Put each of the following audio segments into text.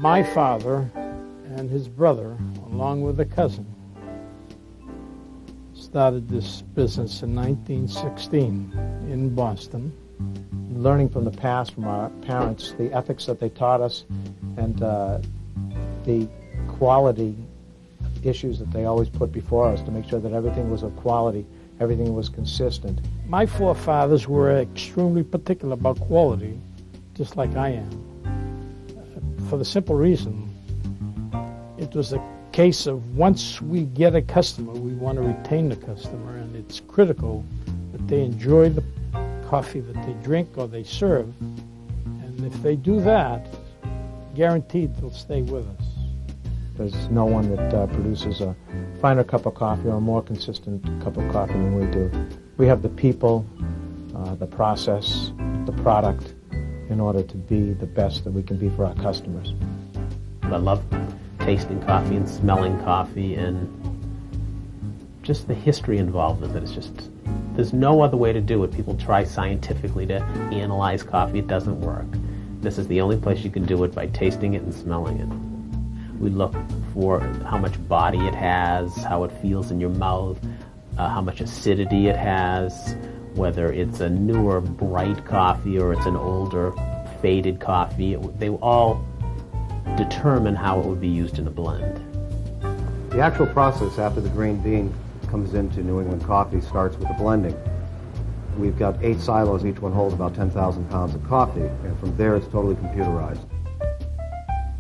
My father and his brother, along with a cousin, started this business in 1916 in Boston. Learning from the past, from our parents, the ethics that they taught us, and the quality issues that they always put before us to make sure that everything was of quality, everything was consistent. My forefathers were extremely particular about quality, just like I am, for the simple reason it was a case of once we get a customer, we want to retain the customer, and it's critical that they enjoy the coffee that they drink or they serve, and if they do that, guaranteed they'll stay with us. There's no one that produces a finer cup of coffee or a more consistent cup of coffee than we do. We have the people, the process, the product in order to be the best that we can be for our customers. I love tasting coffee and smelling coffee and just the history involved with it. It's just, there's no other way to do it. People try scientifically to analyze coffee. It doesn't work. This is the only place you can do it, by tasting it and smelling it. We look for how much body it has, how it feels in your mouth, how much acidity it has, whether it's a newer, bright coffee or it's an older, faded coffee. They all determine how it would be used in a blend. The actual process after the green bean comes into New England coffee starts with the blending. We've got 8 silos, each one holds about 10,000 pounds of coffee, and from there it's totally computerized.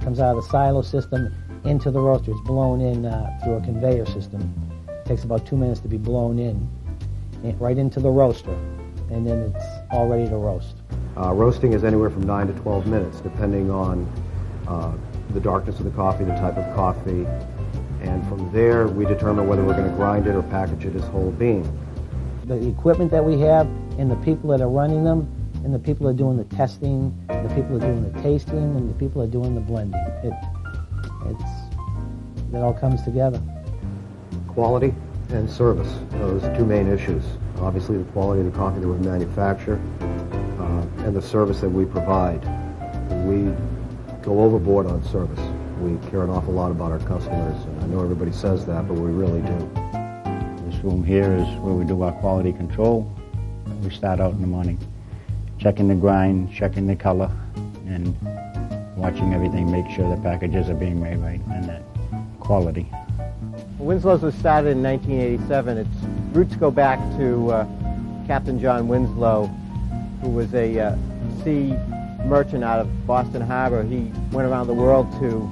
Comes out of the silo system into the roaster. It's blown in through a conveyor system. It takes about 2 minutes to be blown in, right into the roaster, and then it's all ready to roast. Roasting is anywhere from 9 to 12 minutes, depending on the darkness of the coffee, the type of coffee, and from there we determine whether we're going to grind it or package it as whole bean. The equipment that we have and the people that are running them and the people that are doing the testing, the people that are doing the tasting, and the people that are doing the blending. It all comes together. Quality and service, those are 2 main issues. Obviously the quality of the coffee that we manufacture and the service that we provide. We go overboard on service. We care an awful lot about our customers, and I know everybody says that, but we really do. This room here is where we do our quality control. We start out in the morning checking the grind, checking the color, and watching everything, make sure the packages are being made right and that quality. Winslow's was started in 1987. Its roots go back to Captain John Winslow, who was a sea merchant out of Boston Harbor. He went around the world to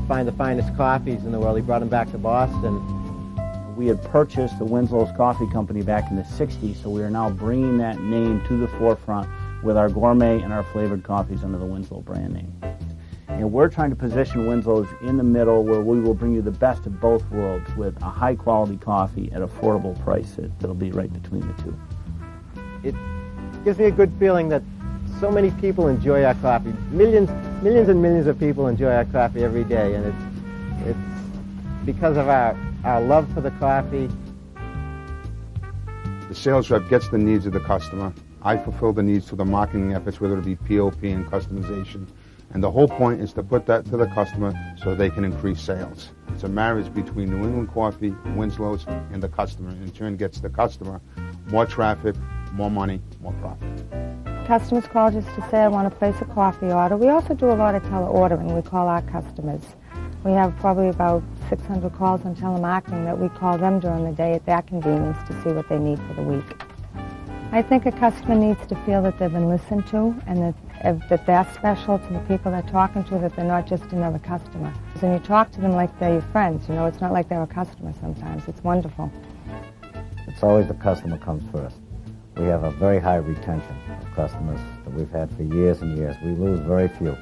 find the finest coffees in the world. He brought them back to Boston. We had purchased the Winslow's Coffee Company back in the 60s, so we are now bringing that name to the forefront with our gourmet and our flavored coffees under the Winslow brand name. And we're trying to position Winslow's in the middle, where we will bring you the best of both worlds with a high quality coffee at affordable price that'll be right between the two. It gives me a good feeling that so many people enjoy our coffee. Millions and millions of people enjoy our coffee every day, and it's because of our love for the coffee. The sales rep gets the needs of the customer. I fulfill the needs through the marketing efforts, whether it be POP and customization. And the whole point is to put that to the customer so they can increase sales. It's a marriage between New England Coffee, Winslow's, and the customer. In turn, gets the customer more traffic, more money, more profit. Customers call just to say, I want to place a coffee order. We also do a lot of teleordering. We call our customers. We have probably about 600 calls on telemarketing that we call them during the day at their convenience to see what they need for the week. I think a customer needs to feel that they've been listened to and that they're special to the people they're talking to, that they're not just another customer. When you talk to them like they're your friends, you know, it's not like they're a customer sometimes. It's wonderful. It's always the customer comes first. We have a very high retention of customers that we've had for years and years. We lose very few.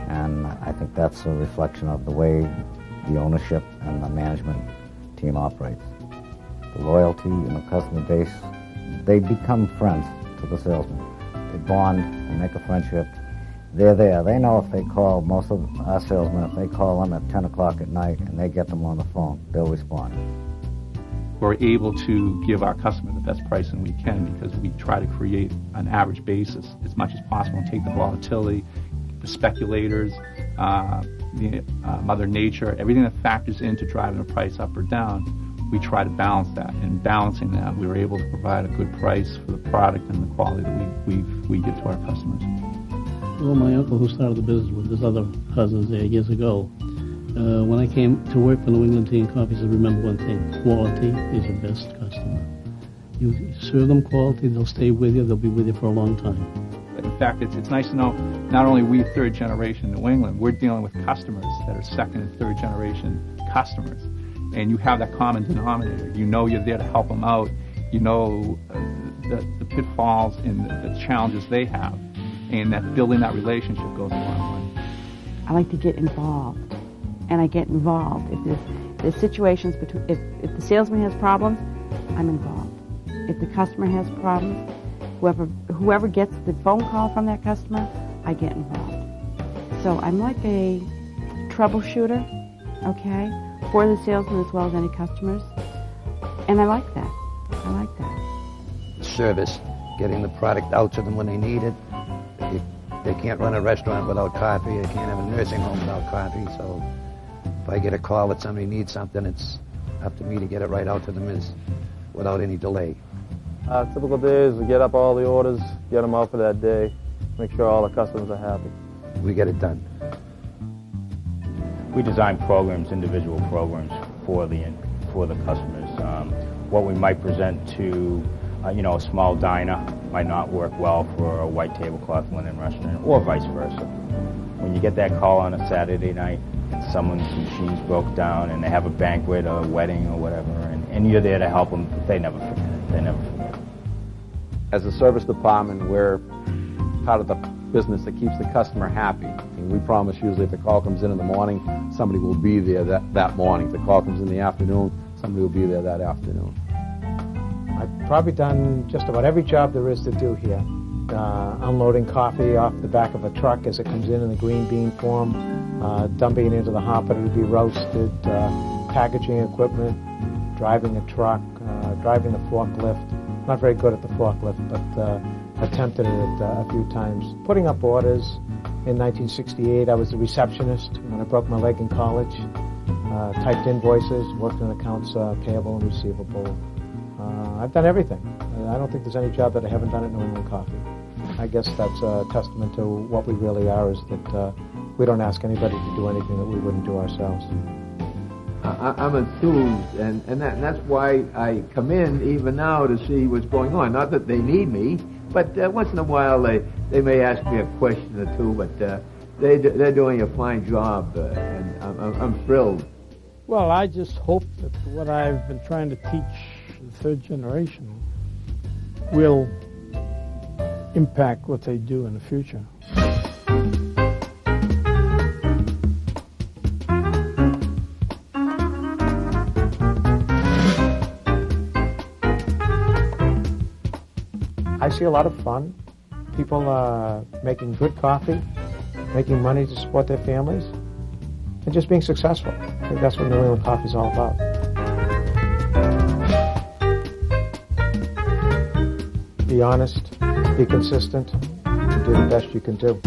And I think that's a reflection of the way the ownership and the management team operates. The loyalty and the customer base, they become friends to the salesman. They bond, they make a friendship. They're there. They know if they call, most of our salesmen, if they call them at 10 o'clock at night and they get them on the phone, they'll respond. We're able to give our customer the best pricing we can because we try to create an average basis as much as possible and take the volatility, the speculators, Mother Nature, everything that factors into driving the price up or down, we try to balance that. And balancing that, we were able to provide a good price for the product and the quality that we give to our customers. Well, my uncle, who started the business with his other cousins there years ago, when I came to work for New England Tea and Coffee, he said, remember one thing, quality is your best customer. You serve them quality, they'll stay with you, they'll be with you for a long time. In fact, it's nice to know not only we third generation New England, we're dealing with customers that are second and third generation customers. And you have that common denominator. You know you're there to help them out. You know the pitfalls and the challenges they have. And that building that relationship goes a long way. I like to get involved. And I get involved. If there's situations between, if the salesman has problems, I'm involved. If the customer has problems, whoever gets the phone call from that customer, I get involved. So I'm like a troubleshooter, okay, for the salesman as well as any customers. And I like that. I like that. Service, getting the product out to them when they need it. They can't run a restaurant without coffee. They can't have a nursing home without coffee. So if I get a call that somebody needs something, it's up to me to get it right out to them without any delay. Typical days, we get up all the orders, get them out for that day, make sure all the customers are happy. We get it done. We design programs, individual programs for the customers. What we might present to a small diner might not work well for a white tablecloth linen restaurant, or vice versa. When you get that call on a Saturday night, someone's machines broke down and they have a banquet or a wedding or whatever, and you're there to help them, they never forget it. They never forget it. As a service department, we're part of the business that keeps the customer happy. And we promise usually if the call comes in the morning, somebody will be there that morning. If the call comes in the afternoon, somebody will be there that afternoon. I've probably done just about every job there is to do here. Unloading coffee off the back of a truck as it comes in the green bean form, dumping it into the hopper to be roasted, packaging equipment, driving a truck, driving the forklift. Not very good at the forklift, but attempted it a few times. Putting up orders. In 1968, I was a receptionist when I broke my leg in college. Typed invoices, worked in accounts payable and receivable. I've done everything. I don't think there's any job that I haven't done at New England Coffee. I guess that's a testament to what we really are, is that we don't ask anybody to do anything that we wouldn't do ourselves. I'm enthused, and that's why I come in even now to see what's going on. Not that they need me, but once in a while they may ask me a question or two, but they're doing a fine job, and I'm thrilled. Well, I just hope that what I've been trying to teach the third generation will impact what they do in the future. I see a lot of fun. People making good coffee, making money to support their families, and just being successful. I think that's what New England Coffee is all about. Be honest, be consistent, and do the best you can do.